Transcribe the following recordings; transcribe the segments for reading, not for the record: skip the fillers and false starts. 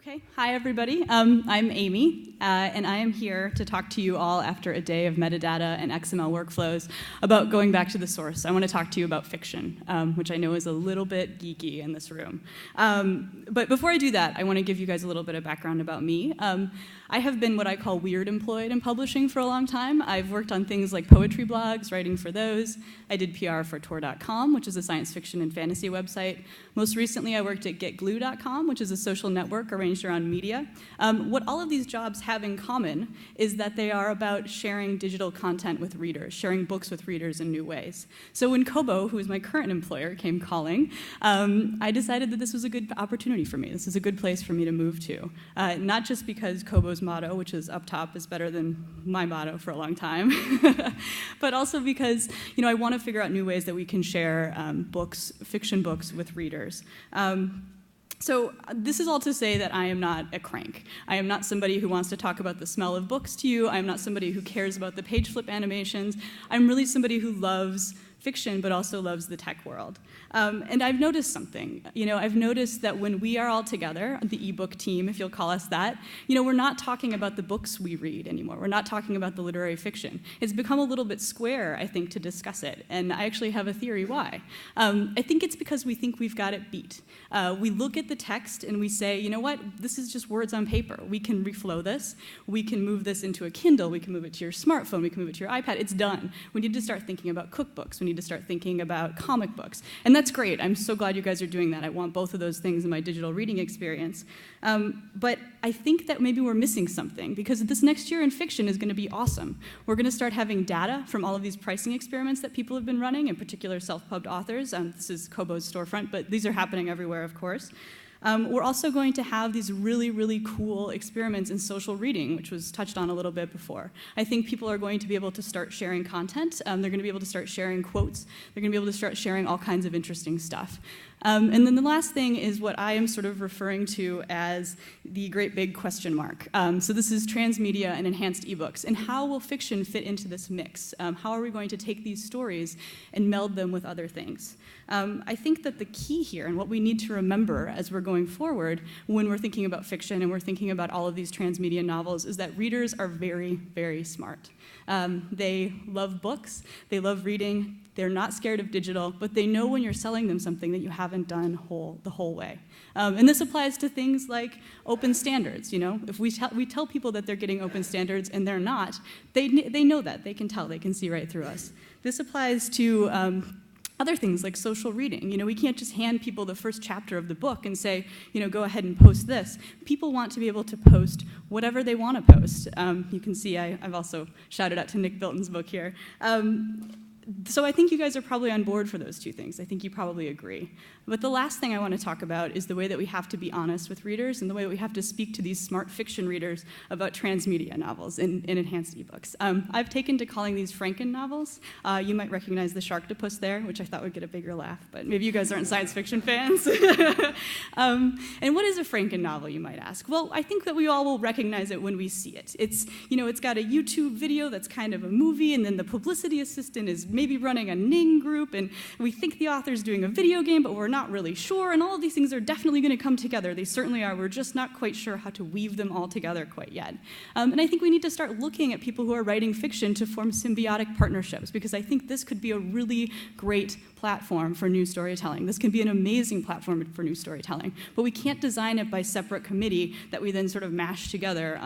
Okay, hi everybody. I'm Amy, and I am here to talk to you all after a day of metadata and XML workflows about going back to the source. I want to talk to you about fiction, which I know is a little bit geeky in this room. But before I do that, I want to give you guys a little bit of background about me. I have been what I call weird employed in publishing for a long time. I've worked on things like poetry blogs, writing for those. I did PR for Tor.com, which is a science fiction and fantasy website. Most recently, I worked at GetGlue.com, which is a social network arranged around media. What all of these jobs have in common is that they are about sharing digital content with readers, sharing books with readers in new ways. So when Kobo, who is my current employer, came calling, I decided that this was a good opportunity for me. This is a good place for me to move to. Not just because Kobo's motto, which is up top, is better than my motto for a long time, but also because I want to figure out new ways that we can share books, fiction books, with readers. So this is all to say that I am not a crank. I am not somebody who wants to talk about the smell of books to you. I am not somebody who cares about the page flip animations. I'm really somebody who loves fiction, but also loves the tech world. And I've noticed something. I've noticed that when we are all together, the ebook team, if you'll call us that, we're not talking about the books we read anymore. We're not talking about the literary fiction. It's become a little bit square, I think, to discuss it. And I actually have a theory why. I think it's because we think we've got it beat. We look at the text and we say, you know what? This is just words on paper. We can reflow this. We can move this into a Kindle. We can move it to your smartphone. We can move it to your iPad. It's done. We need to start thinking about cookbooks. We need to start thinking about comic books. And that's great. I'm so glad you guys are doing that. I want both of those things in my digital reading experience. But I think that maybe we're missing something, because this next year in fiction is going to be awesome. We're going to start having data from all of these pricing experiments that people have been running, in particular self-pubbed authors. This is Kobo's storefront, but these are happening everywhere, of course. We're also going to have these really, really cool experiments in social reading, which was touched on a little bit before. I think people are going to be able to start sharing content. They're going to be able to start sharing quotes. They're going to be able to start sharing all kinds of interesting stuff. And then the last thing is what I am sort of referring to as the great big question mark. So this is transmedia and enhanced ebooks. And how will fiction fit into this mix? How are we going to take these stories and meld them with other things? I think that the key here, and what we need to remember as we're going forward when we're thinking about fiction and we're thinking about all of these transmedia novels, is that readers are very, very smart. They love books. They love reading. They're not scared of digital, but they know when you're selling them something that you haven't done the whole way. And this applies to things like open standards. If we tell people that they're getting open standards and they're not, they know that. They can tell. They can see right through us. This applies to other things like social reading. We can't just hand people the first chapter of the book and say, go ahead and post this. People want to be able to post whatever they want to post. You can see I've also shouted out to Nick Bilton's book here. So I think you guys are probably on board for those two things. I think you probably agree. But the last thing I want to talk about is the way that we have to be honest with readers and the way that we have to speak to these smart fiction readers about transmedia novels and enhanced ebooks. I've taken to calling these Franken novels. You might recognize the Sharktopus there, which I thought would get a bigger laugh, but maybe you guys aren't science fiction fans. And what is a Franken novel, you might ask? Well, I think that we all will recognize it when we see it. It's got a YouTube video that's kind of a movie, and then the publicity assistant is maybe running a Ning group, and we think the author's doing a video game, but we're not really sure, and all of these things are definitely going to come together. They certainly are. We're just not quite sure how to weave them all together quite yet. And I think we need to start looking at people who are writing fiction to form symbiotic partnerships, because I think this could be a really great platform for new storytelling. This can be an amazing platform for new storytelling, but we can't design it by separate committee that we then sort of mash together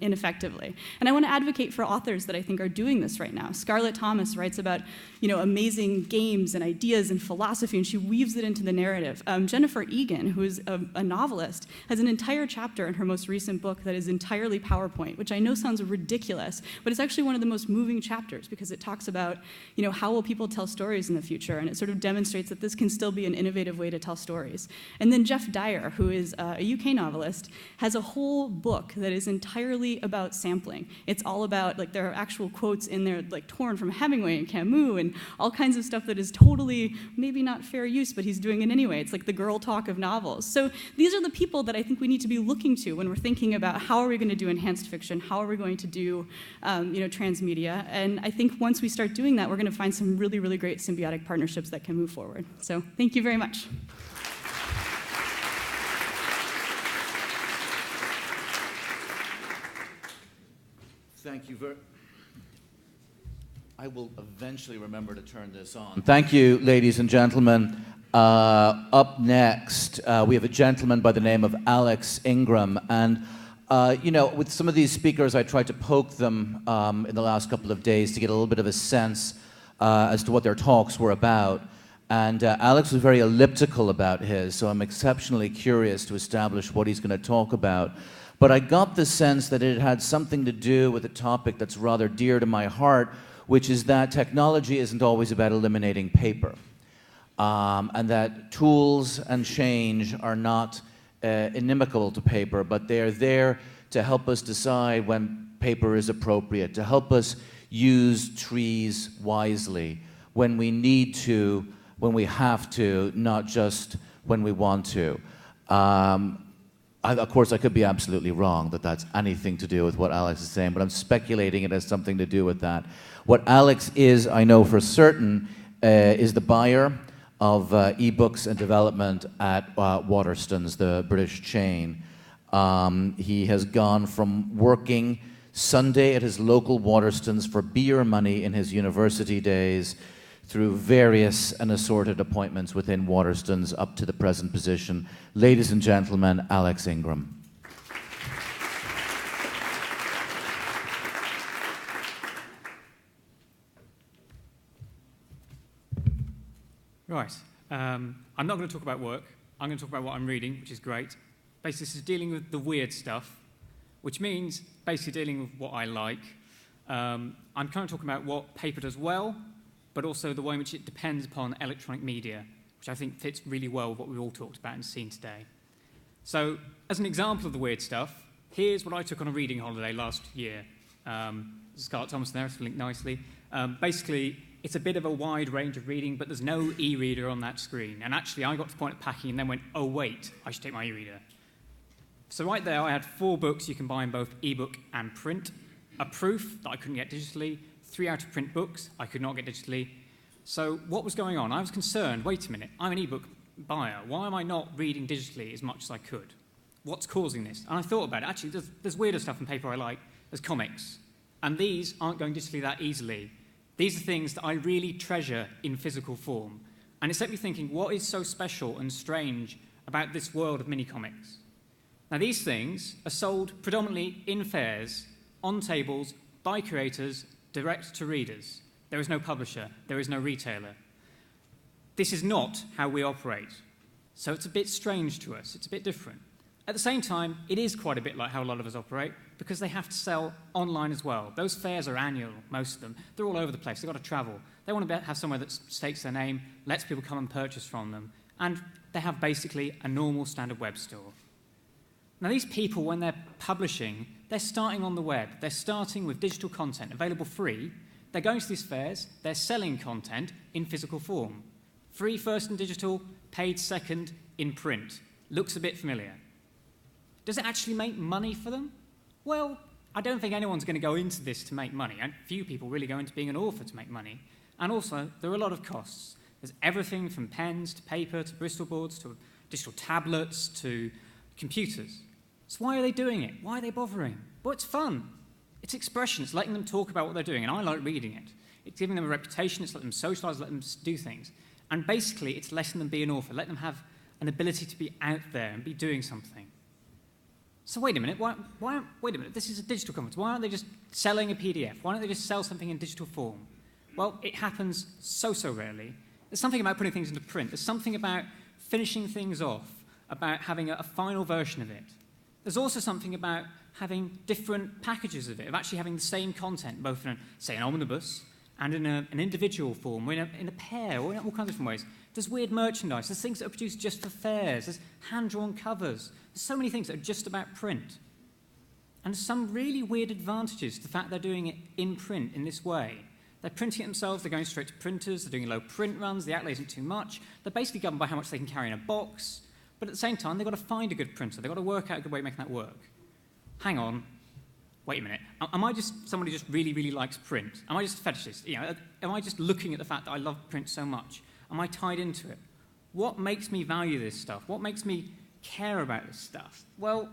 ineffectively. And I want to advocate for authors that I think are doing this right now. Scarlett Thomas writes about amazing games and ideas and philosophy, and she weaves it into the narrative. Jennifer Egan, who is a novelist, has an entire chapter in her most recent book that is entirely PowerPoint, which I know sounds ridiculous, but it's actually one of the most moving chapters because it talks about how will people tell stories in the future, and it sort of demonstrates that this can still be an innovative way to tell stories. And then Jeff Dyer, who is a UK novelist, has a whole book that is entirely about sampling. It's all about, there are actual quotes in there, torn from Hemingway and Camus and all kinds of stuff that is totally, maybe not fair use, but he's doing it anyway. It's like the girl talk of novels. So these are the people that I think we need to be looking to when we're thinking about how are we going to do enhanced fiction, how are we going to do transmedia. And I think once we start doing that, we're going to find some really, really great symbiotic partnerships that can move forward. So thank you very much. Thank you I will eventually remember to turn this on. Thank you, ladies and gentlemen. Up next, we have a gentleman by the name of Alex Ingram. And, you know, with some of these speakers, I tried to poke them in the last couple of days to get a little bit of a sense as to what their talks were about. And Alex was very elliptical about his, so I'm exceptionally curious to establish what he's going to talk about. But I got the sense that it had something to do with a topic that's rather dear to my heart, which is that technology isn't always about eliminating paper. And that tools and change are not inimical to paper, but they're there to help us decide when paper is appropriate, to help us use trees wisely, when we need to, when we have to, not just when we want to. Of course, I could be absolutely wrong that that's anything to do with what Alex is saying, but I'm speculating it has something to do with that. What Alex is, I know for certain, is the buyer of e-books and development at Waterstones, the British chain. He has gone from working Sunday at his local Waterstones for beer money in his university days through various and assorted appointments within Waterstones up to the present position. Ladies and gentlemen, Alex Ingram. Right. I'm not going to talk about work. I'm going to talk about what I'm reading, which is great. Basically, this is dealing with the weird stuff, which means basically dealing with what I like. I'm kind of talking about what paper does well, but also the way in which it depends upon electronic media, which I think fits really well with what we've all talked about and seen today. So, as an example of the weird stuff, here's what I took on a reading holiday last year. Scarlett Thompson there, it's linked nicely. Basically, it's a bit of a wide range of reading, but there's no e-reader on that screen. And actually, I got to the point of packing and then went, oh, wait, I should take my e-reader. So right there, I had 4 books you can buy in both ebook and print, a proof that I couldn't get digitally, 3 out-of-print books I could not get digitally. So what was going on? I was concerned, wait a minute, I'm an ebook buyer. Why am I not reading digitally as much as I could? What's causing this? And I thought about it. Actually, there's weirder stuff in paper I like. There's comics. And these aren't going digitally that easily. These are things that I really treasure in physical form. And it set me thinking, what is so special and strange about this world of mini-comics? Now, these things are sold predominantly in fairs, on tables, by creators, direct to readers. There is no publisher. There is no retailer. This is not how we operate. So it's a bit strange to us. It's a bit different. At the same time, it is quite a bit like how a lot of us operate because they have to sell online as well. Those fairs are annual, most of them. They're all over the place. They've got to travel. They want to have somewhere that stakes their name, lets people come and purchase from them, and they have basically a normal standard web store. Now, these people, when they're publishing, they're starting on the web. They're starting with digital content available free. They're going to these fairs. They're selling content in physical form. Free first in digital, paid second in print. Looks a bit familiar. Does it actually make money for them? Well, I don't think anyone's going to go into this to make money, and few people really go into being an author to make money. And also, there are a lot of costs. There's everything from pens to paper to Bristol boards to digital tablets to computers. So why are they doing it? Why are they bothering? Well, it's fun. It's expression. It's letting them talk about what they're doing, and I like reading it. It's giving them a reputation. It's letting them socialize, letting them do things. And basically, it's letting them be an author, letting them have an ability to be out there and be doing something. So wait a minute, wait a minute, this is a digital conference. Why aren't they just selling a PDF? Why don't they just sell something in digital form? Well, it happens so rarely. There's something about putting things into print. There's something about finishing things off, about having a final version of it. There's also something about having different packages of it, of actually having the same content, both in, say, an omnibus and in an individual form, or in a pair, or in all kinds of different ways. There's weird merchandise. There's things that are produced just for fairs. There's hand-drawn covers. There's so many things that are just about print. And there's some really weird advantages to the fact they're doing it in print in this way. They're printing it themselves. They're going straight to printers. They're doing low print runs. The outlay isn't too much. They're basically governed by how much they can carry in a box. But at the same time, they've got to find a good printer. They've got to work out a good way of making that work. Hang on. Wait a minute. Am I just somebody who just really likes print? Am I just a fetishist? You know, am I just looking at the fact that I love print so much? Am I tied into it? What makes me value this stuff? What makes me care about this stuff? Well,